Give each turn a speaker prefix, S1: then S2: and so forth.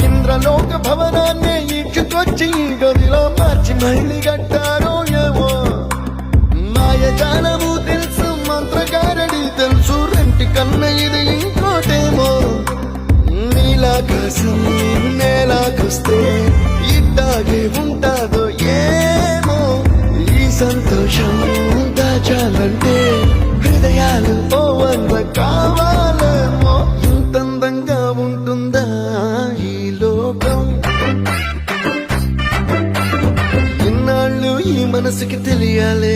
S1: ఇంద్రలోక భవనాన్నే ఈడ్చుకొచ్చి గదిలో మార్చి మళ్ళీ కట్టారో ఏమో మాయజాలము తెలుసు మంత్రగారడి తెలుసు రెంటి కన్న ఇది ఇంకోటేమో నీలాకాశం నేలాకొస్తే ఇట్టాగే ఉంటాదో ఏమో ఈ సంతోషం దాచాలంటే హృదయాలు ఓ వంద కావాలేమో ఇంత అందంగా ఉంటుందా ఈ లోకం ఇన్నాళ్ళు ఈ మనసుకి తెలియాలే